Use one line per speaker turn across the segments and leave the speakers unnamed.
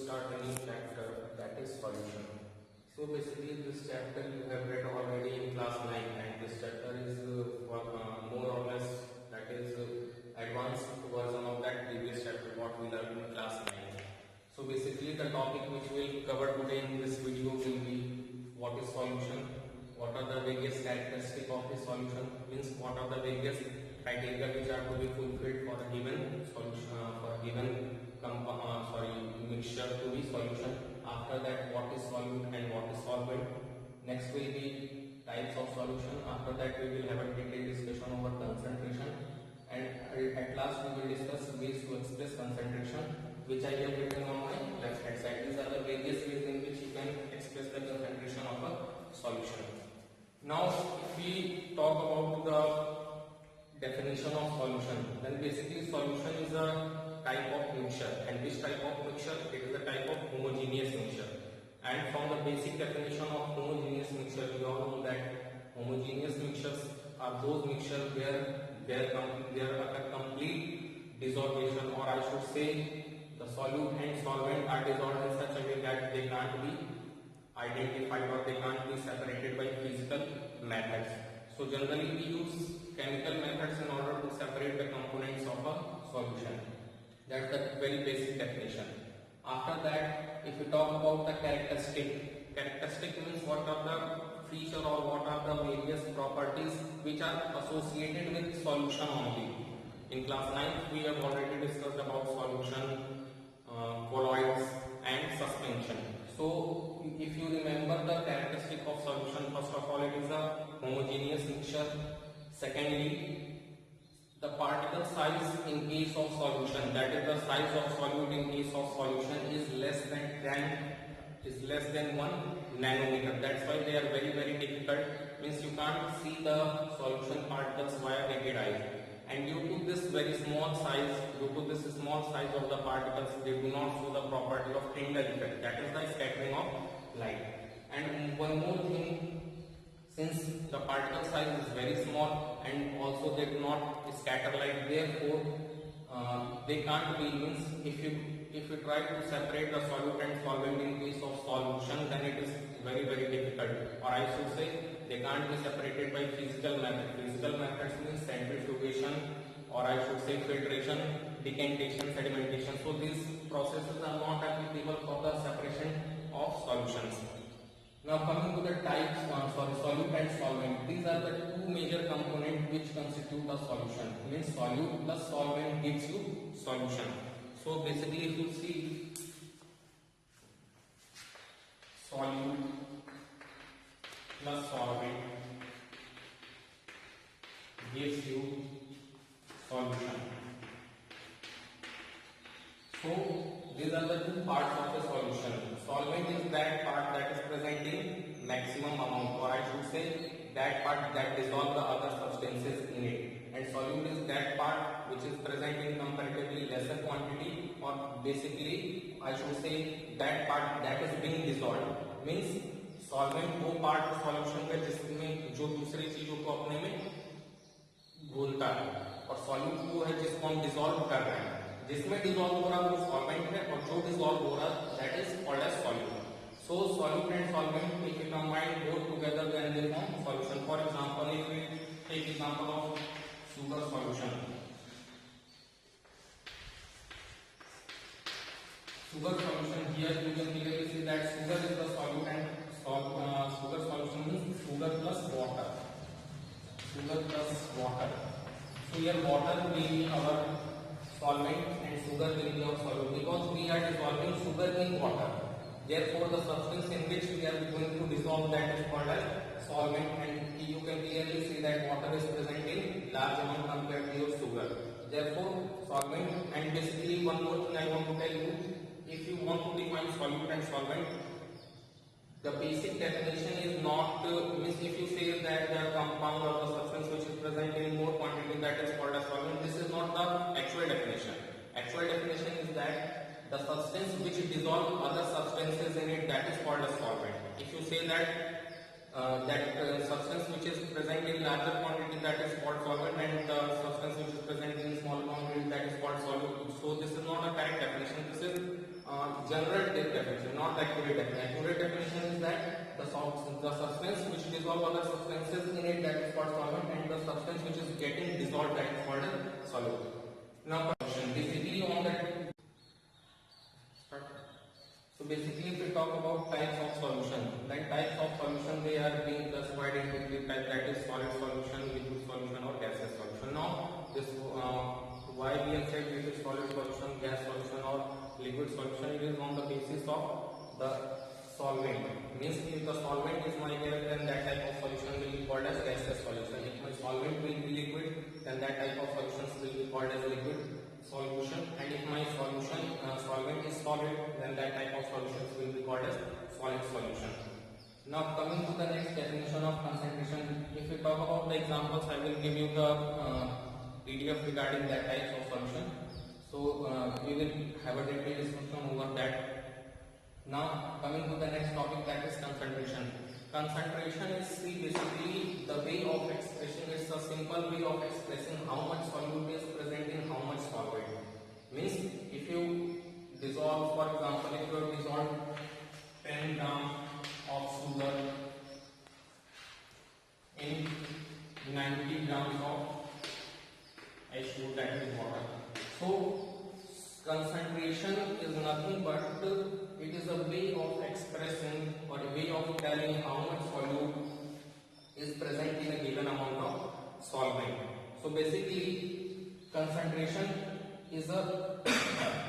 start a new chapter, that is solution. So basically this chapter you have read already in class 9, and this chapter is more or less that is advanced version of that previous chapter what we learned in class 9. So basically the topic which we will cover today in this video will be what is solution, what are the various characteristics of a solution, means what are the various criteria which are to be fulfilled for a given solution, for a given mixture to be solution. After that, what is solute and what is solvent. Next will be types of solution. After that, we will have a detailed discussion over concentration, and at last we will discuss ways to express concentration, which I have written on my left hand side. These are the various ways in which you can express the concentration of a solution. Now, if we talk about the definition of solution, then basically solution is a type of mixture, and which type of mixture? It is a type of homogeneous mixture. And from the basic definition of homogeneous mixture, we all know that homogeneous mixtures are those mixtures where there are a complete dissolution, or I should say the solute and solvent are dissolved in such a way that they can't be identified or they can't be separated by physical methods. So generally we use chemical methods in order to separate the components of a solution. That's the very basic definition. After that, if we talk about the characteristic means what are the feature or what are the various properties which are associated with solution only. In class 9th we have already discussed about solution, colloids and suspension. So if you remember the characteristic of solution, first of all it is a homogeneous mixture. Secondly, the particle size in case of solution, that is the size of solute in case of solution, is less than 1 nanometer. That's why they are very difficult, means you can't see the solution particles via naked eye. And due to this small size of the particles, they do not show the property of Tyndall effect, that is the scattering of light. And one more thing, since the particle size is very small and also they do not scatter light, therefore they can't be, means if you try to separate the solute and solvent in case of solution, then it is very difficult, or I should say they can't be separated by physical methods. Physical methods means centrifugation, or I should say filtration, decantation, sedimentation. So these processes are not applicable for the separation of solutions. Now coming to the types, solute and solvent. These are the two major components which constitute a solution. Means solute plus solvent gives you solution. So basically if you see, solute plus solvent gives you solution. So these are the two parts of the solution. Solvent is that part that is present in maximum amount, or I should say that part that dissolves the other substances in it. And solute is that part which is present in comparatively lesser quantity, or basically I should say that part that is being dissolved. Means solvent वो part of solution का जिसमें जो दूसरी चीजों को अपने में घोलता है, और solute वो है जिसको हम dissolve कर रहे हैं. जिसमें डिसॉल्व हो रहा है वो सॉल्वेंट है, और जो डिसॉल्व हो रहा है that is called as solute. So solute and solvent if you combine both together then they form solution. For example if we take example of sugar solution. Sugar solution, here you can clearly see that sugar is the solute, and sugar solution means sugar plus water. Sugar plus water. So here water will be our solvent and sugar will be our solute, because we are dissolving sugar in water. Therefore the substance in which we are going to dissolve, that is called as solvent, and you can clearly see that water is present in large amount compared to your sugar. Therefore solvent. And basically one more thing I want to tell you, if you want to define solute and solvent, the basic definition is not means if you say that the compound or the substance which is present in more quantity, that is called as solvent. This is not the actual definition. Actual definition is that the substance which dissolves other substances in it, that is called as solvent. If you say that substance which is present in larger quantity, that is called solvent, and the substance which is present in small quantity, that is called solute. So this is not a correct definition. This is general definition, not accurate definition. Accurate definition is that the substance which dissolve other substances in it, that is called solvent, and the substance which is getting dissolved, that is called a solute. Now basically on that. So basically if we talk about types of solution, then types of solution, they are being classified into three types, that is solid solution, liquid solution or gaseous solution. Now this why we have said this is solid solution, gas solution or liquid solution, it is on the basis of the solvent. Means if the solvent is my gas, then that type of solution will be called as gaseous solution. If my solvent will be liquid, then that type of solutions will be called as liquid solution, and if my solution solvent is solid, then that type of solutions will be called as solid solution. Now coming to the next definition of concentration, if we talk about the examples, I will give you the PDF regarding that types of solution. So we will have a detailed discussion over that. Now coming to the next topic, that is concentration. Concentration is basically the way of expression. It's a simple way of expressing how much solute is present in how much solvent. Means if you dissolve, for example, if you have dissolved 10 grams of sugar in 90 grams of H2, that is water. So concentration is nothing but it is a way of expressing or a way of telling how much solute is present in a given amount of solvent. So basically concentration is a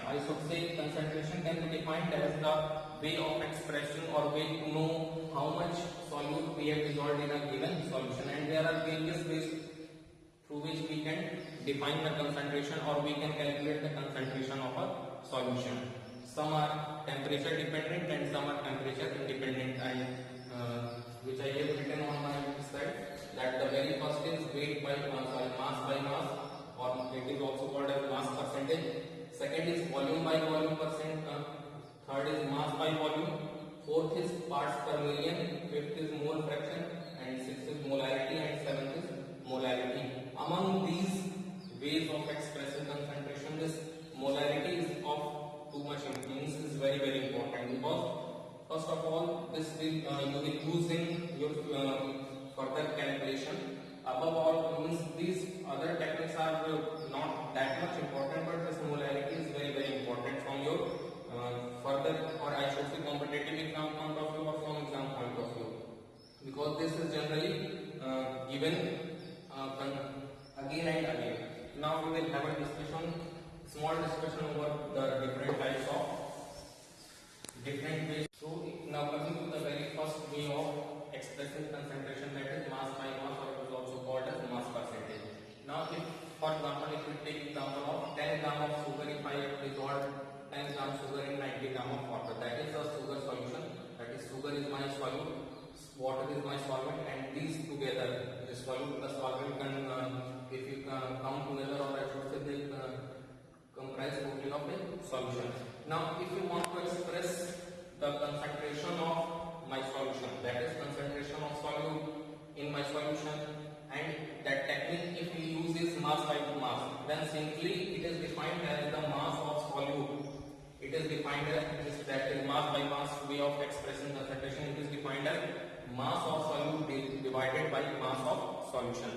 I should say concentration can be defined as the way of expression or way to know how much solute we have dissolved in a given solution, and there are various ways through which we can define the concentration or we can calculate the concentration of a solution. Some are temperature dependent and some are temperature independent, and which I have written on my slide, that the very first is weight by mass by mass, or it is also called as mass percentage. Second is volume by volume percent. Third is mass by volume. Fourth is parts per million. Fifth is mole fraction, and sixth is molarity, and seventh is molarity. Among these ways of expressing concentration, this molarity is of too much importance, is very important, because first of all this will you will use in your further calculation. Above all, means these other techniques are not that much important, but this molarity is very important from your further, or I should say competitive exam point of view or from exam point of view, because this is generally given again and again. Now we will have a discussion, small discussion over the different types of different ways. So now coming to the very first way of expressing concentration, that is mass by mass, or it is also called as mass percentage. Now if, for example, if we take example of 10 gram of sugar, if I have dissolved 10 gram sugar in 90 gram of water, that is the sugar solution, that is sugar is my solute, water is my solvent, and these together, the solute plus solvent can if you come together, or I should say they comprise totally of a solution. Now if you want to express the concentration of my solution, that is concentration of solute in my solution, and that technique if we use is mass by mass, then simply it is defined as the mass of solute. It is defined as this, that is mass by mass way of expressing concentration. It is defined as mass of solute divided by mass of solution.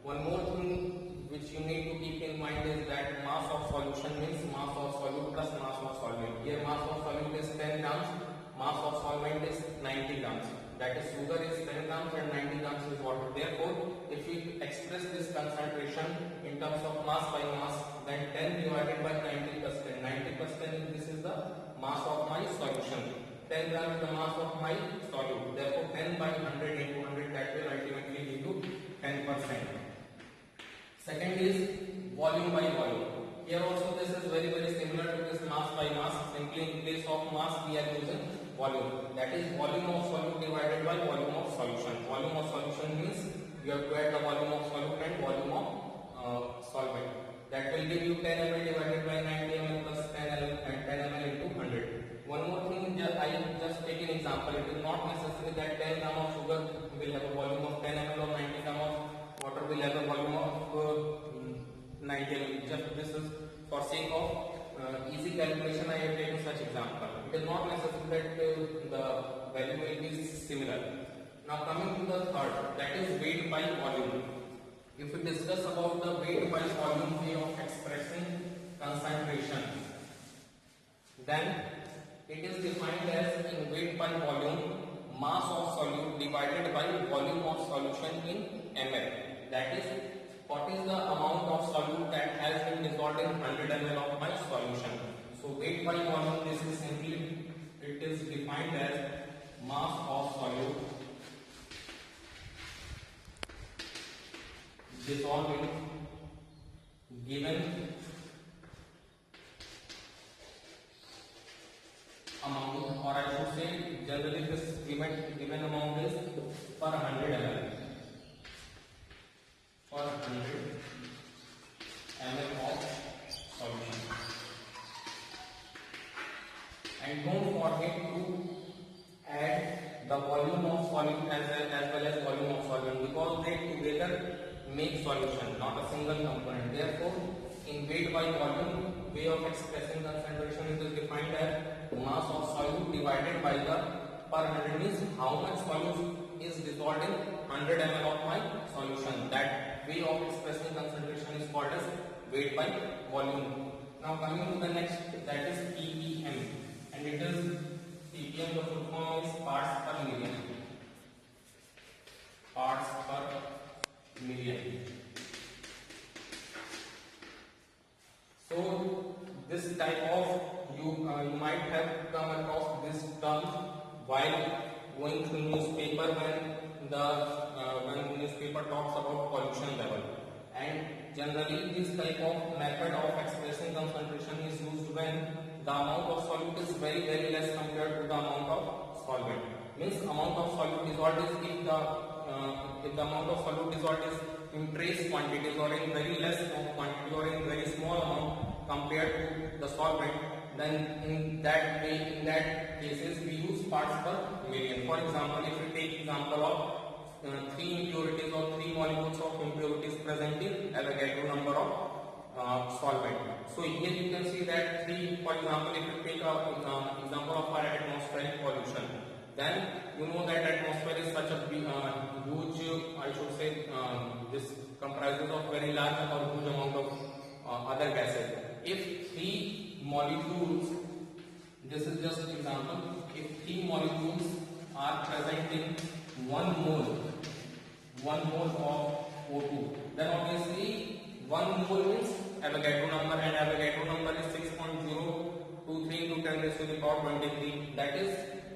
One more thing which you need to keep in mind is that mass of solution means mass of solute plus mass of solvent. Here mass of solute is 10 grams, mass of solvent is 90 grams. That is sugar is 10 grams and 90 grams is water. Therefore, if we express this concentration in terms of mass by mass, then 10 divided by 90%. 90% this is the mass of my solution. 10 grams is the mass of my solute. Therefore, 10 by 100 into 100, that will ultimately lead to 10%. Second is volume by volume. Here also this is very similar to this mass by mass. Simply in place of mass we are using volume. That is volume of solute divided by volume of solution. Volume of solution means you have to add the volume of solute and volume of solvent. That will give you 10 ml divided by 90 ml plus 10 ml and 10 ml into 100. One more thing, I just take an example. It is not necessary that 10 gram of sugar will have a volume of 10 ml or 90 gram of water will have a volume of 90 ml. Just this is for sake of easy calculation I have taken such example. It is not necessary that the value will be similar. Now coming to the third, that is weight by volume. If we discuss about the weight by volume way of expressing concentration, then it is defined as in weight by volume, mass of solute divided by volume of solution in ml. That is, what is the amount of solute that has been dissolved in 100 ml of my solution. So weight by volume, this is simply, it is defined as mass of solute dissolved in given amount, or I should say generally this given amount is per 100 ml. For 100 ml of solution. And don't forget to add the volume of solute as well as volume of solvent, because they together make solution, not a single component. Therefore, in weight by volume way of expressing concentration, it is defined as mass of solute divided by the per 100, means how much solute is dissolved in 100 ml of my solution. That way of expressing concentration is called as weight by volume. Now coming to the next, that is ppm, and it is ppm, the full form is parts per million. Parts per million. So this type of you might have come across this term while going through newspaper when newspaper talks about pollution level. And generally this type of method of expressing concentration is used when the amount of solute is very less compared to the amount of solvent. Means amount of solute dissolved is if the amount of solute dissolved is in trace quantities or in very less quantity or in very small amount compared to the solvent, then in that cases we use parts per million. For example, if we take example of 3 impurities or 3 molecules of impurities present in Avogadro number of solvent. So here you can see that 3, for example, if you take example of our atmospheric pollution, then you know that atmosphere is such a huge, I should say, this comprises of very large or huge amount of other gases. If 3 molecules, this is just example, if 3 molecules are present in 1 mole of O2, then obviously 1 mole means Avogadro number, and Avogadro number is 6.023 into 10 raised to the power 23. That is,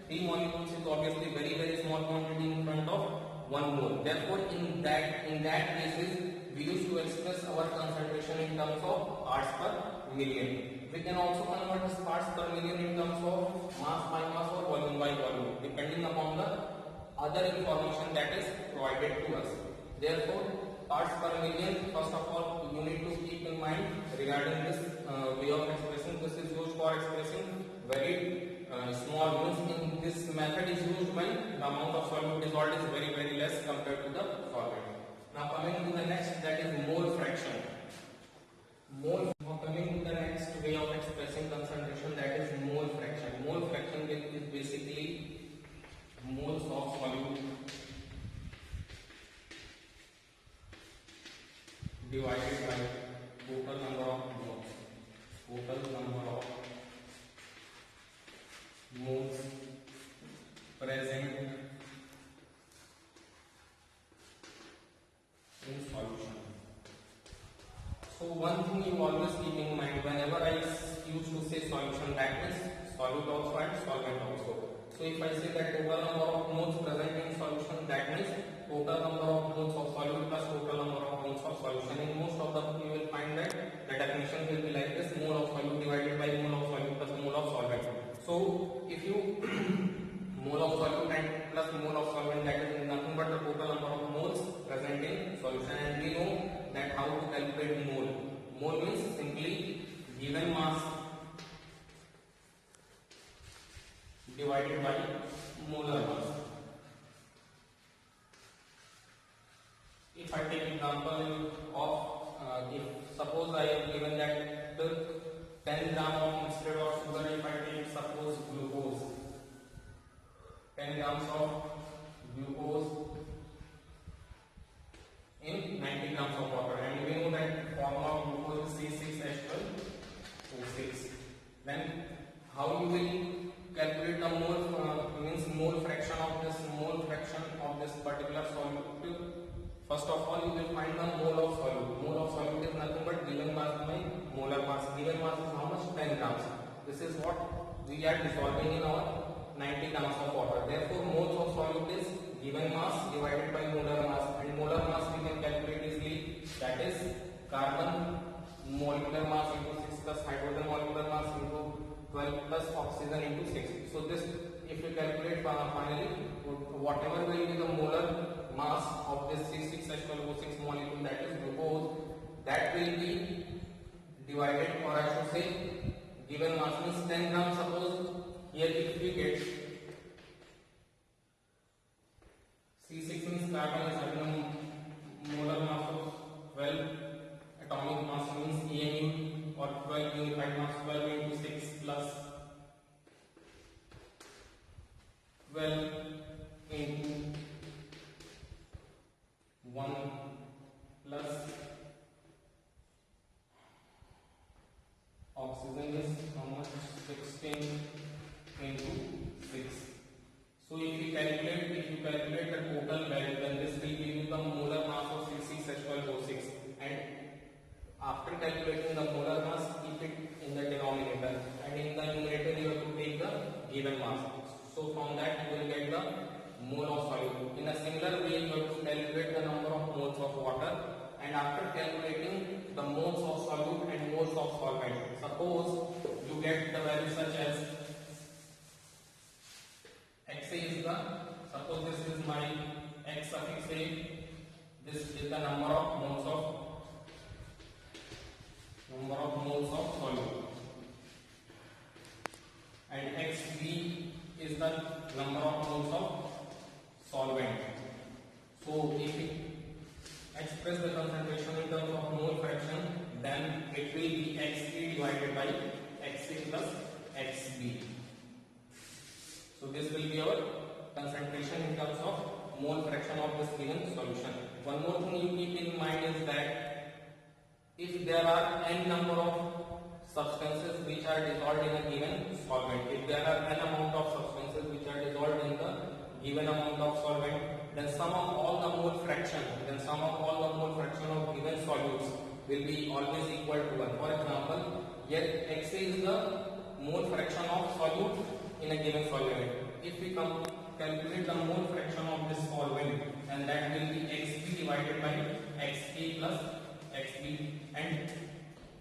3 molecules is obviously very small quantity in front of 1 mole. Therefore, in that cases, we used to express our concentration in terms of parts per million. We can also convert this parts per million in terms of mass by mass or volume by volume, depending upon the other information that is provided to us. Therefore, parts per million, first of all, you need to keep in mind regarding this way of expressing. This is used for expressing very small, means in this method is used when the amount of solute dissolved is very less compared to the solvent. Now coming to the next, that is mole fraction. Coming to the next way of expressing concentration, that is mole fraction. Mole fraction is basically moles of solute divided by total number of moles. Total number of moles present in solution. So one thing you always keep in mind whenever I used to say solution, that means solute also and solvent also. So if I say that total number of moles present in solution, that means total number of moles of solute plus total number of moles of solution. In most of the you will find that the definition will be like this: mole of solute divided by mole of solute plus mole of solvent. So if you mole of solute and plus mole of solvent, that is nothing but the total number of moles present in solution, and we know that how to calculate mole. Mole means simply given mass divided by molar mass. If I take example of if suppose I have given that 10 gram of, instead grams of glucose in 90 grams of water, and we know that formula of glucose is C6H12O6. Then how you will calculate the mole fraction of this particular solute? First of all, you will find the mole of solute. Mole of solute is nothing but given mass by molar mass. Given mass is how much? 10 grams. This is what we are dissolving in our 90 grams of water. Therefore, moles of solute is given mass divided by molar mass, and molar mass we can calculate easily. That is carbon molecular mass into 6 plus hydrogen molecular mass into 12 plus oxygen into 6. So this, if you calculate finally, whatever will be the molar mass of this C6H12O6 molecule, that is glucose, that will be divided, or I should say given mass means 10 grams. Suppose here if we get C6 means carbon is having a molar mass of 12, atomic mass means EMU or 12 unified mass, 12 into 6 plus 12 into 1 plus oxygen is how much? 16 into 6. So if you calculate the total value, then this will give you the molar mass of C6H12O6, and after calculating the molar mass, keep it in the denominator, and in the numerator you have to take the given mass. So from that you will get the mole of solute. In a similar way, you have to calculate the number of moles of water, and after calculating the moles of solute and moles of solvent, suppose you get the value such as Xa is the, suppose this is my X suffix A, this is the number of moles of solute, and Xb is the number of moles of solvent. So if we express the concentration in terms of mole fraction, then it will be Xb divided by Xa plus Xb. So this will be our concentration in terms of mole fraction of this given solution. One more thing you keep in mind is that if there are n number of substances which are dissolved in a given solvent, if there are n amount of substances which are dissolved in the given amount of solvent, then sum of all the mole fraction of given solutes will be always equal to 1. For example, here Xa is the mole fraction of solute in a given solvent. If we calculate the mole fraction of this solvent, and that will be Xb divided by Xa plus Xb, and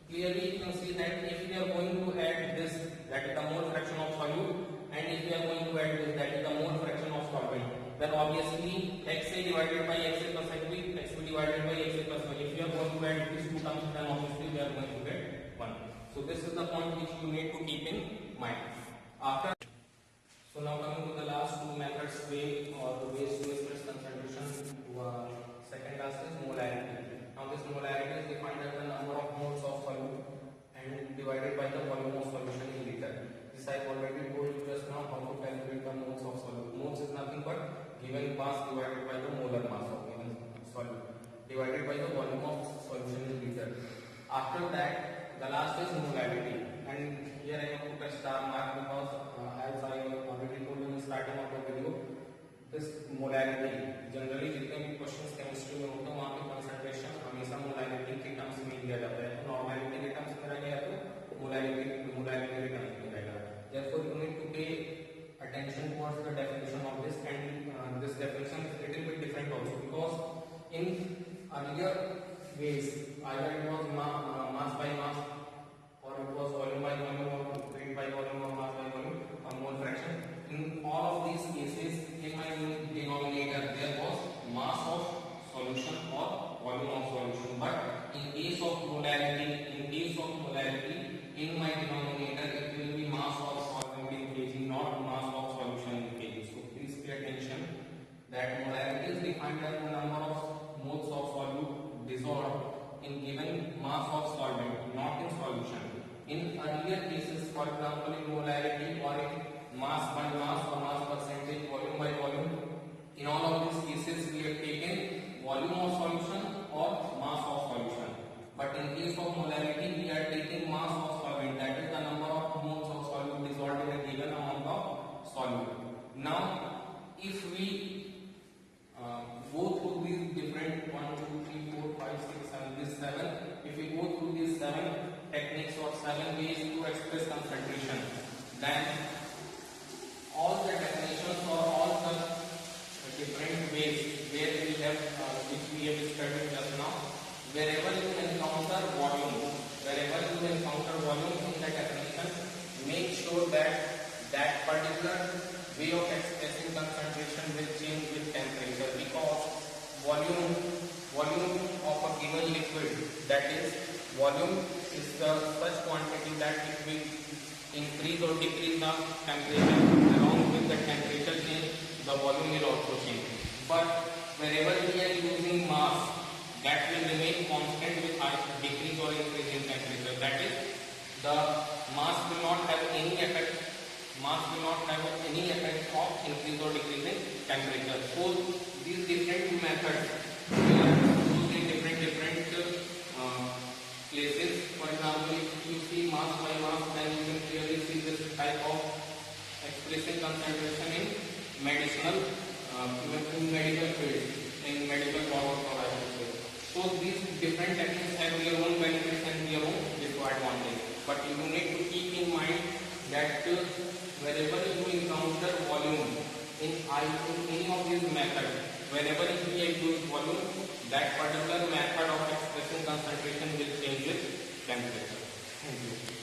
clearly you can see that if we are going to add this, that is the mole fraction of solute, and if we are going to add this, that is the mole fraction of solvent, then obviously Xa divided by Xa plus Xb, Xb divided by Xa plus 1. If you are going to add these two terms, then obviously we are going to get 1. So this is the point which you need to keep in mind. So now coming to the last two methods, way or ways to express concentration. Second last is molarity. Now this molarity is defined as the number of moles of solute and divided by the volume of solution in liter. This I have already told you just now how to calculate the moles of solute. Moles is nothing but given mass divided by the molar mass of given solute divided by the volume of solution in liter. After that, the last is molarity, and here I have put a star mark because then all the definitions or all the different ways where we have which we have studied just now, wherever you encounter volume, in the definition, make sure that that particular way of expressing concentration will change with temperature, because volume of a given liquid, that is volume is the such quantity that it will increase or decrease the temperature. Along with the temperature change, the volume will also change. But wherever we are using mass, that will remain constant with decrease or increase in temperature. That is, the mass will not have any effect. Of increase or decrease in temperature. So these different methods we are used in different places. For example, if you see mass by mass, then you can clearly see this type of expressing concentration in medical field, in medical laboratory, I would say. So these different techniques have their own benefits and their own disadvantages. But you need to keep in mind that wherever you encounter volume in any of these methods, whenever you use volume, that particular method of expressing concentration will change with temperature. Thank you.